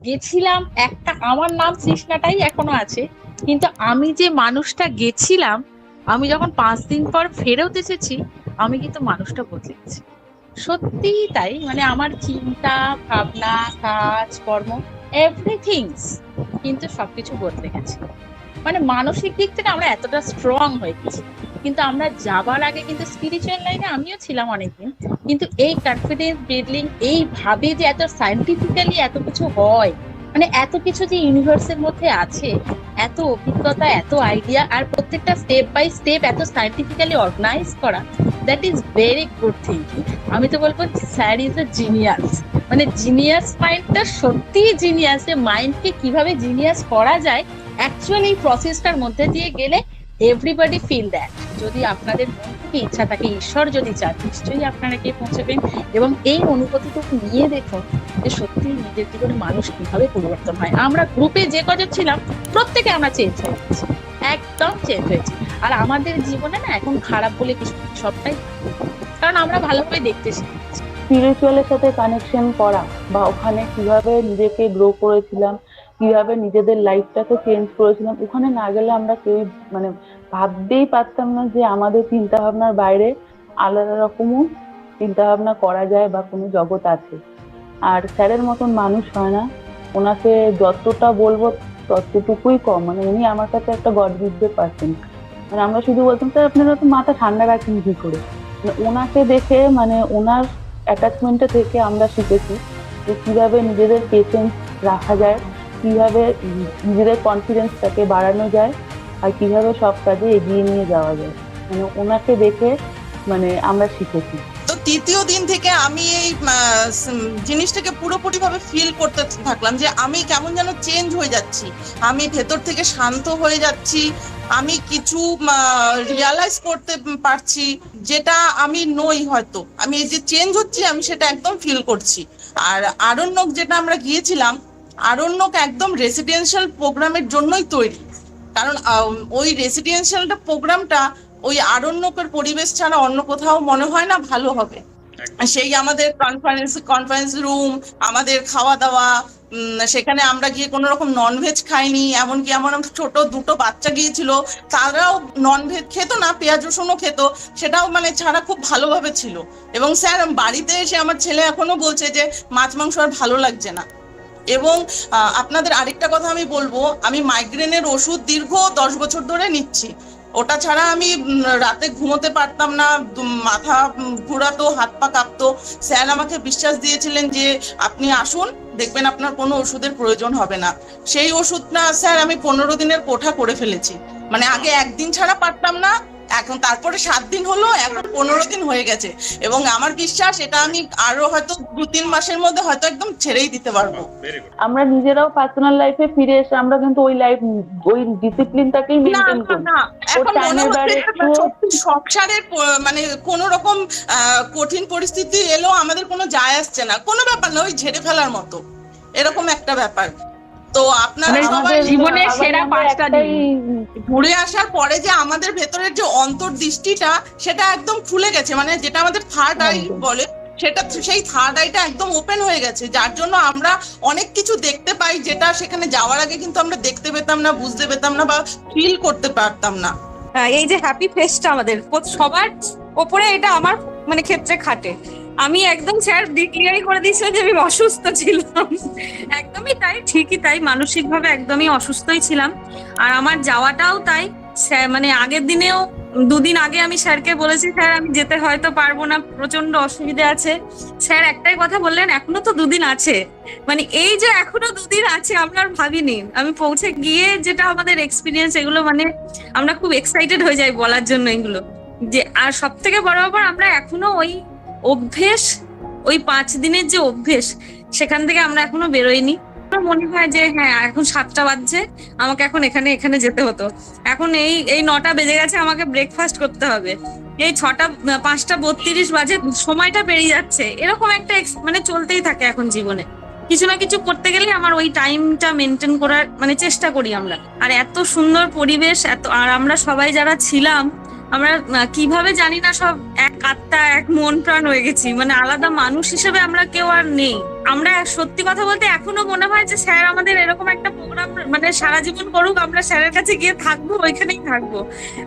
গেছিলাম, একটা আমার নাম তৃষ্ণাটাই এখনো আছে, কিন্তু আমি যে মানুষটা গেছিলাম, আমি যখন 5 দিন পর ফেরত এসেছি, আমি কিন্তু মানুষটা বদলে গেছি। সত্যিই তাই, মানে আমার চিন্তা ভাবনা, কাজ কর্ম, এভরিথিংস কিন্তু সবকিছু বদলে গেছে। মানে মানসিক দিক থেকে আমরা এতটা স্ট্রং হয়ে গেছি। কিন্তু আমরা যাবার আগে কিন্তু স্পিরিচুয়াল লাইনে আমিও ছিলাম অনেকদিন, কিন্তু এই কনফিডেন্স বিল্ডিং, এইভাবে যে এত সায়েন্টিফিক্যালি এত কিছু হয়, মানে এত কিছু যে ইউনিভার্সের মধ্যে আছে, এত অভিজ্ঞতা, এত আইডিয়া, আর প্রত্যেকটা স্টেপ বাই স্টেপ এত সায়েন্টিফিক্যালি অর্গানাইজ করা, that is very good thinking. আমি তো বলবো স্যার ইজ এ জিনিয়াস। মানে জিনিয়াস মাইন্ডটা সত্যিই জিনিয়াস, যে মাইন্ডকে কিভাবে জিনিয়াস করা যায় অ্যাকচুয়ালি এই প্রসেসটার মধ্যে দিয়ে গেলে এভরিবডি ফিল দ্যাট। যদি আপনাদের মন থেকে ইচ্ছা থাকে, ঈশ্বর যদি চান, নিশ্চয়ই আপনারা গিয়ে পৌঁছবেন। এবং এই অনুভূতিটুকু নিয়ে দেখুন যে সত্যি নিজের জীবনে মানুষ কিভাবে পরিবর্তন হয়। আমরা গ্রুপে যে কজন ছিলাম, প্রত্যেকে আমরা চেঞ্জ হয়ে গেছি, একদম চেঞ্জ হয়েছে। আর আমাদের জীবনে না এখন খারাপ বলে কিছু নেই, সবটাই ভালো। কারণ আমরা ভালোভাবে দেখতে শিখেছি। স্পিরিচুয়ালের সাথে কানেকশন করা, বা ওখানে কিভাবে নিজেকে গ্রো করেছিলাম, কিভাবে নিজেদের লাইফটাকে চেঞ্জ করেছিলাম, ওখানে না গেলে আমরা কেউ মানে ভাবতেই পারতাম না যে আমাদের চিন্তা ভাবনার বাইরে আলাদা রকমও চিন্তা ভাবনা করা যায় বা কোনো জগৎ আছে। আর স্যারের মতন মানুষ হয় না, ওনাকে যতটা বলবো ততটুকুই কম। মানে উনি আমার কাছে একটা গড গিফটেড পার্সন। মানে আমরা শুধু বলতাম স্যার আপনারা তো মাথা ঠান্ডা রাখেন কি করে। মানে ওনাকে দেখে, মানে ওনার অ্যাটাচমেন্টটা থেকে আমরা শিখেছি যে কিভাবে নিজেদের পেশেন্স রাখা যায়, কিভাবে নিজেদের কনফিডেন্সটাকে বাড়ানো যায়, আর কিভাবে সব কাজে এগিয়ে নিয়ে যাওয়া যায়। মানে ওনাকে দেখে মানে আমরা শিখেছি। তো তৃতীয় দিন থেকে আমি এই জিনিসটাকে পুরোপুরি ভাবে ফিল করতে থাকলাম যে আমি কেমন যেন চেঞ্জ হয়ে যাচ্ছি, আমি ভেতর থেকে শান্ত হয়ে যাচ্ছি, আমি কিছু রিয়ালাইজ করতে পারছি যেটা আমি নই। হয়তো আমি এই যে চেঞ্জ হচ্ছি আমি সেটা একদম ফিল করছি। আর আরণ্যক যেটা আমরা গিয়েছিলাম, আরণ্যক একদম রেসিডেন্সিয়াল প্রোগ্রামের জন্যই তৈরি। কারণ ওই রেসিডেন্সিয়ালটা প্রোগ্রামটা ওই আরণ্যকের পরিবেশ ছাড়া অন্য কোথাও মনে হয় না ভালো হবে। সেই আমাদের কনফারেন্স রুম, আমাদের খাওয়া দাওয়া, সেখানে আমরা গিয়ে কোনো রকম ননভেজ খাইনি। এমনকি আমার ছোট দুটো বাচ্চা গিয়েছিল, তারাও ননভেজ খেত না, পেঁয়াজ রসুনও খেত, সেটাও মানে ছাড়া খুব ভালোভাবে ছিল। এবং স্যার বাড়িতে এসে আমার ছেলে এখনো বলছে যে মাছ মাংস আর ভালো লাগছে না। এবং আপনাদের আরেকটা কথা আমি বলবো, আমি মাইগ্রেনের ওষুধ দীর্ঘ 10 বছর ধরে নিচ্ছি। ওটা ছাড়া আমি রাতে ঘুমোতে পারতাম না, মাথা ঘোরাতো, হাত পা কাঁপতো। স্যার আমাকে বিশ্বাস দিয়েছিলেন যে আপনি আসুন, দেখবেন আপনার কোনো ওষুধের প্রয়োজন হবে না। সেই ওষুধটা স্যার আমি 15 দিনের কোঠা করে ফেলেছি। মানে আগে একদিন ছাড়া পারতাম না, এখন তারপরে 7 দিন হলো, এখন 15 দিন হয়ে গেছে। এবং আমার বিশ্বাস এটা আমি আরো হয়তো 2-3 মাসের মধ্যে হয়তো একদম ছেড়েই দিতে পারবো। আমরা নিজেরাও পার্সোনাল লাইফে ফিরে এসে আমরা কিন্তু ওই লাইফ, ওই ডিসিপ্লিনটাকেই মেইনটেইন করি। এখন মনে হচ্ছে সংসারের মানে কোন রকম কঠিন পরিস্থিতি এলো আমাদের কোনো যায় আসছে না, কোনো ব্যাপার না, ওই ঝেড়ে ফেলার মতো এরকম একটা ব্যাপার। তো আপনারা সবাই জীবনের সেরা 5টা দিন ঘুরে আসার পরে যে আমাদের ভেতরের যে অন্তর্দৃষ্টিটা সেটা একদম খুলে গেছে, মানে যেটা আমাদের থার্ড আই বলে, সেটা সেই থার্ড আইটা একদম ওপেন হয়ে গেছে, যার জন্য আমরা অনেক কিছু দেখতে পাই যেটা সেখানে যাওয়ার আগে কিন্তু আমরা দেখতে পেতাম না, বুঝতে পেতাম না, বা ফিল করতে পারতাম না। এই যে হ্যাপি ফেসটা আমাদের সবার ওপরে, এটা আমার মানে ক্ষেত্রে খাটে। আমি একদম স্যার ডিক্লিয়ারই করে দিয়েছিলাম যে আমি অসুস্থ ছিলাম। একদমই তাই, ঠিকই তাই, মানসিক ভাবে একদমই অসুস্থই ছিলাম। আর আমার যাওয়াটাও তাই, মানে আগের দিনেও 2 দিন আগে আমি স্যারকে বলেছি স্যার আমি যেতে হয়তো পারবো না, প্রচন্ড অসুবিধা আছে। স্যার একটাই কথা বললেন, এখনো তো 2 দিন আছে। মানে এই যে এখনো 2 দিন আছে আমরা আর ভাবিনি। আমি পৌঁছে গিয়ে যেটা আমাদের এক্সপিরিয়েন্স, এগুলো মানে আমরা খুব এক্সাইটেড হয়ে যাই বলার জন্য এগুলো। যে আর সব থেকে বড় ব্যাপার, আমরা এখনো ওই অভ্যেস, ওই 5 দিনের যে অভ্যেস, সেখান থেকে আমরা এখনো বেরোইনি। মনে হয় যে হ্যাঁ এখন 7টা বাজছে, আমাকে এখন এখানে যেতে হতো, এখন এই 9টা বেজে গেছে, আমাকে ব্রেকফাস্ট করতে হবে, এই 5টা 32 বাজে, সময়টা পেরিয়ে যাচ্ছে। এরকম একটা মানে চলতেই থাকে এখন জীবনে। কিছু না কিছু করতে গেলে আমার ওই টাইমটা মেনটেন করার মানে চেষ্টা করি আমরা। আর এত সুন্দর পরিবেশ, আর আমরা সবাই যারা ছিলাম আমরা কিভাবে জানি না সব এক আত্মা, এক মন প্রাণ হয়ে গেছি, মানে আলাদা মানুষ হিসেবে আমরা কেউ আর নেই। আমরা সত্যি কথা বলতে এখনো মনে হয় যে স্যার আমাদের এরকম একটা প্রোগ্রাম মানে সারা জীবন করুক, আমরা স্যারের কাছে গিয়ে থাকবো, ওইখানেই থাকবো,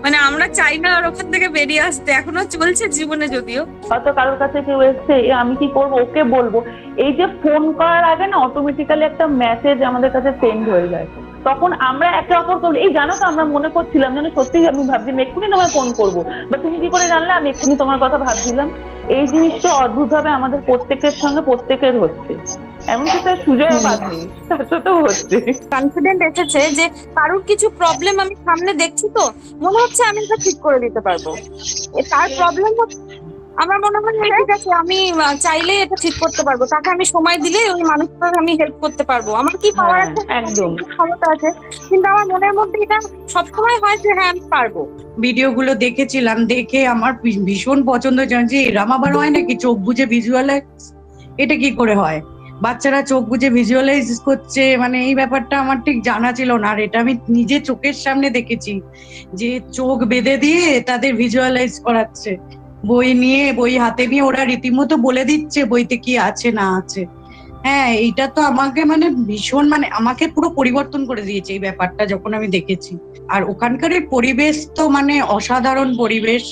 মানে আমরা চাই না আর ওখান থেকে বেরিয়ে আসতে। এখনো চলছে জীবনে, যদিও হয়তো কারোর কাছে কেউ এসছে, আমি কি করবো, ওকে বলবো, এই যে ফোন করার আগে না অটোমেটিক্যালি একটা মেসেজ আমাদের কাছে সেন্ড হয়ে যায়, তখন আমরা একে অপরকে এই জানো তো আমরা মনে করছিলাম যেন সত্যিই আমি ভাবছি এক্ষুনি তোমায় ফোন করবো, বা তুমি কি করে জানলে আমি এক্ষুনি তোমার কথা ভাবছিলাম। এই জিনিসটা অদ্ভুত ভাবে আমাদের প্রত্যেকের সঙ্গে প্রত্যেকের হচ্ছে, এমনকি তার সুযোগ পাচ্ছি তার সাথেও হচ্ছে। কনফিডেন্ট এসেছে যে কারোর কিছু প্রবলেম আমি সামনে দেখছি, তো মনে হচ্ছে আমি এটা ঠিক করে দিতে পারবো। তার প্রবলেম আমার মনে হয় ঠিক আছে, আমি চাইলে এটা ঠিক করতে পারবো, তাকে আমি সময় দিলে ওই মানুষটাকে আমি হেল্প করতে পারবো। আমার কি পাওয়ার আছে, একদম ক্ষমতা আছে, কিন্তু আমার মনের মধ্যে এটা সবসময় হয় যে হ্যাঁ আমি পারবো। ভিডিওগুলো দেখেছিলাম, দেখে আমার ভীষণ পছন্দ হয়েছে যে এরম আবার হয় নাকি চোখ বুঝে ভিজুয়ালাইজ, এটা কি করে হয়, বাচ্চারা চোখ বুঝে ভিজুয়ালাইজ করছে, মানে এই ব্যাপারটা আমার ঠিক জানা ছিল না। আর এটা আমি নিজে চোখের সামনে দেখেছি যে চোখ বেঁধে দিয়ে তাদের ভিজুয়ালাইজ করাচ্ছে, বই হাতে নিয়ে ওরা রীতিমতো বলে দিচ্ছে বইতে কি আছে না আছে। হ্যাঁ, এইটা তো আমাকে মানে ভীষণ মানে আমাকে পুরো পরিবর্তন করে দিয়েছে এই ব্যাপারটা যখন আমি দেখেছি। আর ওখানকার পরিবেশ তো মানে অসাধারণ পরিবেশ,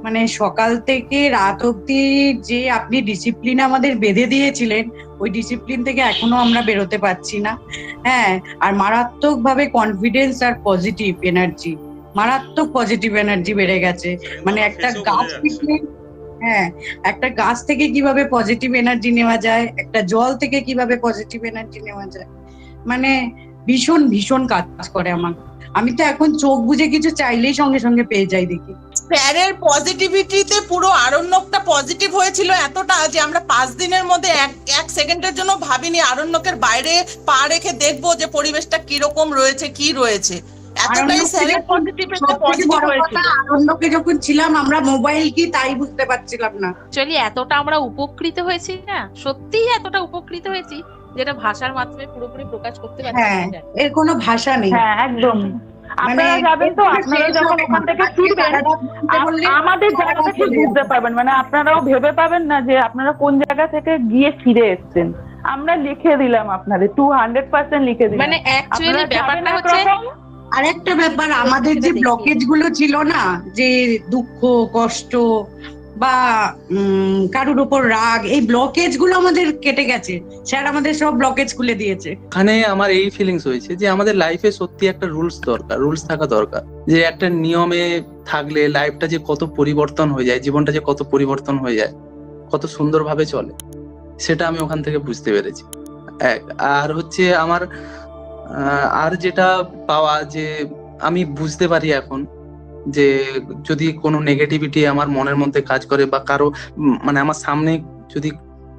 মানে সকাল থেকে রাত অব্দি যে আপনি ডিসিপ্লিন আমাদের বেঁধে দিয়েছিলেন, ওই ডিসিপ্লিন থেকে এখনো আমরা বেরোতে পারছি না। হ্যাঁ, আর মারাত্মক ভাবে কনফিডেন্স আর পজিটিভ এনার্জি, মারাত্মক পজিটিভ এনার্জি বেড়ে গেছে। মানে একটা গাছ থেকে, হ্যাঁ, একটা গাছ থেকে কিভাবে পজিটিভ এনার্জি নেওয়া যায়, একটা জল থেকে কিভাবে পজিটিভ এনার্জি নেওয়া যায়, মানে ভীষণ ভীষণ কাজ করে আমার। আমি তো এখন চোখ বুঝে কিছু চাইলেই সঙ্গে সঙ্গে পেয়ে যাই দেখি। স্যারের পজিটিভিটিতে পুরো আরণ্যকটা পজিটিভ হয়েছিল এতটা যে আমরা 5 দিনের মধ্যে এক সেকেন্ডের জন্য ভাবিনি আরণ্যকের বাইরে পা রেখে দেখবো যে পরিবেশটা কিরকম রয়েছে, কি রয়েছে। এতটাই স্যারের পজিটিভিটি পজিটিভ হয়েছিল। আরণ্যকে যখন ছিলাম আমরা মোবাইল কি তাই বুঝতে পারছিলাম না। অ্যাকচুয়ালি এতটা আমরা উপকৃত হয়েছি না, সত্যিই এতটা উপকৃত হয়েছি যেটা ভাষার মাধ্যমে পুরোপুরি প্রকাশ করতে পারছি না। এর কোনো ভাষা নেই। হ্যাঁ একদম, আপনারা যাবেন তো, আপনারা যখন ওখান থেকে ফিরবেন আমাদের জায়গা থেকে বুঝতে পারবেন, মানে আপনারাও ভেবে পাবেন না যে আপনারা কোন জায়গা থেকে গিয়ে ফিরে এসেছেন। আমরা লিখে দিলাম আপনাদের 200% লিখে দিলাম। মানে অ্যাকচুয়ালি ব্যাপারটা হচ্ছে আরেকটা ব্যাপার, আমাদের যে ব্লকেজ গুলো ছিল না, যে দুঃখ কষ্ট বা কারোর উপর রাগ, এই ব্লকেজ গুলো আমাদের কেটে গেছে। স্যার আমাদের সব ব্লকেজ খুলে দিয়েছে। এখানে আমার এই ফিলিংস হয়েছে যে আমাদের লাইফে সত্যি একটা রুলস দরকার, রুলস থাকা দরকার, যে একটা নিয়মে থাকলে লাইফটা যে কত পরিবর্তন হয়ে যায়, জীবনটা যে কত পরিবর্তন হয়ে যায়, কত সুন্দরভাবে চলে, সেটা আমি ওখান থেকে বুঝতে পেরেছি। আর হচ্ছে আমার আর যেটা পাওয়া, যে আমি বুঝতে পারি এখন যে যদি কোনো নেগেটিভিটি আমার মনের মধ্যে কাজ করে বা কারো মানে আমার সামনে যদি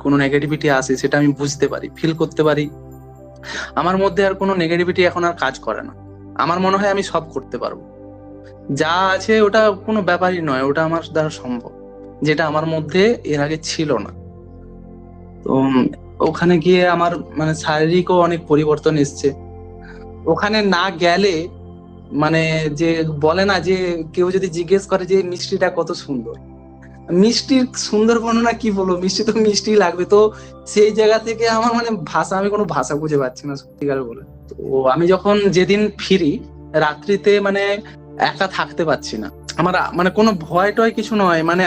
কোনো নেগেটিভিটি আসে, সেটা আমি বুঝতে পারি, ফিল করতে পারি। আমার মধ্যে আর কোনো নেগেটিভিটি এখন আর কাজ করে না। আমার মনে হয় আমি সব করতে পারবো, যা আছে ওটা কোনো ব্যাপারই নয়, ওটা আমার দ্বারা সম্ভব, যেটা আমার মধ্যে এর আগে ছিল না। তো ওখানে গিয়ে আমার মানে শারীরিকও অনেক পরিবর্তন এসছে। ওখানে না গেলে মানে যে বলে না, যে কেউ যদি জিজ্ঞেস করে যে মিষ্টিটা কত সুন্দর, মিষ্টির সুন্দর বর্ণনা কি বলবো, মিষ্টি তো মিষ্টি লাগবে। তো সেই জায়গা থেকে আমার মানে ভাষা, আমি কোনো ভাষা খুঁজে পাচ্ছি না সত্যিকার বলে। তো আমি যখন যেদিন ফিরি রাত্রিতে মানে একা থাকতে পারছি না, আমার মানে কোনো ভয় টয় কিছু নয়, মানে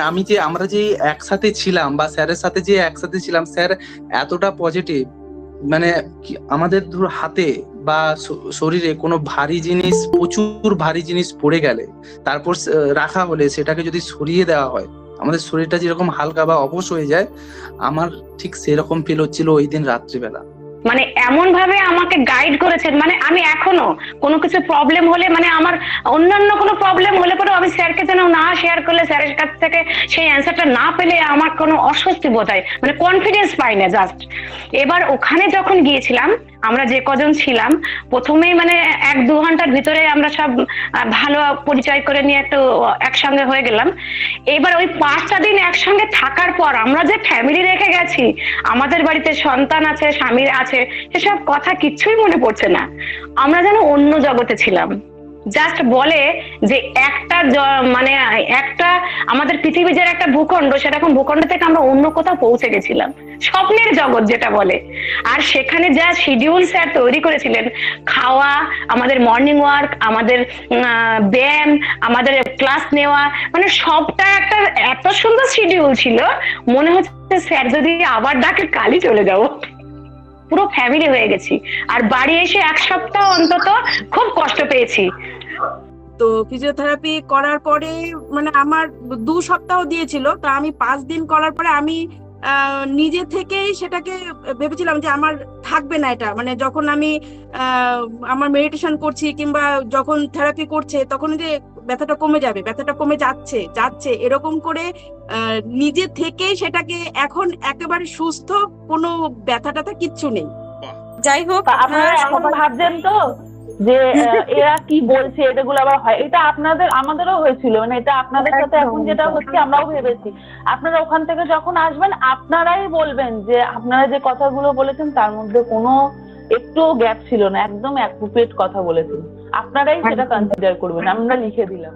আমরা যে একসাথে ছিলাম বা স্যারের সাথে যে একসাথে ছিলাম, স্যার এতটা পজিটিভ, মানে আমাদের ধরো হাতে বা শরীরে কোনো ভারী জিনিস, প্রচুর ভারী জিনিস পড়ে গেলে তারপর রাখা হলে সেটাকে যদি সরিয়ে দেওয়া হয়, আমাদের শরীরটা যেরকম হালকা বা অবশ হয়ে যায়, আমার ঠিক সেরকম ফিল হচ্ছিল ওই দিন রাত্রিবেলা। মানে এমন ভাবে আমাকে গাইড করেছেন, মানে আমি এখনো কোনো কিছু প্রবলেম হলে, মানে আমার অন্যান্য কোনো প্রবলেম হলে পরে আমি স্যারকে যেন না শেয়ার করলে, স্যারের কাছ থেকে সেই অ্যান্সারটা না পেলে আমার কোনো অস্বস্তি বোধ হয়, মানে কনফিডেন্স পাই না জাস্ট। এবার ওখানে যখন গিয়েছিলাম, আমরা যে কজন ছিলাম প্রথমেই মানে 1-2 ঘন্টার ভিতরে আমরা সব ভালো পরিচয় করে নিয়ে একটু একসঙ্গে হয়ে গেলাম। এবার ওই 5টা দিন একসঙ্গে থাকার পর আমরা যে ফ্যামিলি রেখে গেছি, আমাদের বাড়িতে সন্তান আছে, স্বামী আছে, সেসব কথা কিচ্ছুই মনে পড়ছে না। আমরা যেন অন্য জগতে ছিলাম, জাস্ট বলে যে একটা মানে একটা আমাদের পৃথিবী যে একটা ভূখণ্ড, সেরকম ভূখণ্ড থেকে আমরা অন্য কোথাও পৌঁছে গেছিলাম, স্বপ্নের জগৎ যেটা বলে। আর সেখানে যা শিডিউল স্যার তৈরি করেছিলেন, খাওয়া, আমাদের মর্নিং ওয়ার্ক, আমাদের ব্যায়াম, আমাদের ক্লাস নেওয়া, মানে সবটা একটা এত সুন্দর শিডিউল ছিল, মনে হচ্ছে স্যার যদি আবার ডাকে কালই চলে যাব। পুরো ফ্যামিলি হয়ে গেছি। আর বাড়ি এসে 1 সপ্তাহ অন্তত খুব কষ্ট পেয়েছি। তো ফিজিওথেরাপি করার পরে মানে আমার 2 সপ্তাহ দিয়েছিল, তো আমি 5 দিন করার পরে আমি নিজে থেকেই সেটাকে ভেবেছিলাম যে আমার থাকবে না এটা, মানে যখন আমি আমার মেডিটেশন করছি কিংবা যখন থেরাপি করছে তখন যে ব্যথাটা কমে যাবে, ব্যথাটা কমে যাচ্ছে যাচ্ছে এরকম করে নিজে থেকেই সেটাকে এখন একেবারে সুস্থ, কোনো ব্যথা ট্যাথা কিচ্ছু নেই। যাই হোক, আপনারা এখন ভাবছেন তো যে এরা কি বলছে, এটাগুলো আবার হয়, এটা আপনাদের আমাদেরও হয়েছিল, মানে এটা আপনাদের সাথে এখন যেটা হচ্ছে আমরাও ভেবেছি। আপনারা ওখান থেকে যখন আসবেন আপনারাই বলবেন যে আপনারা যে কথাগুলো বলেছেন তার মধ্যে কোনো একটু গ্যাপ ছিল না, একদম অ্যাপ্রোপ্রিয়েট কথা বলেছেন, আপনারাই সেটা কনসিডার করবেন, আমরা লিখে দিলাম।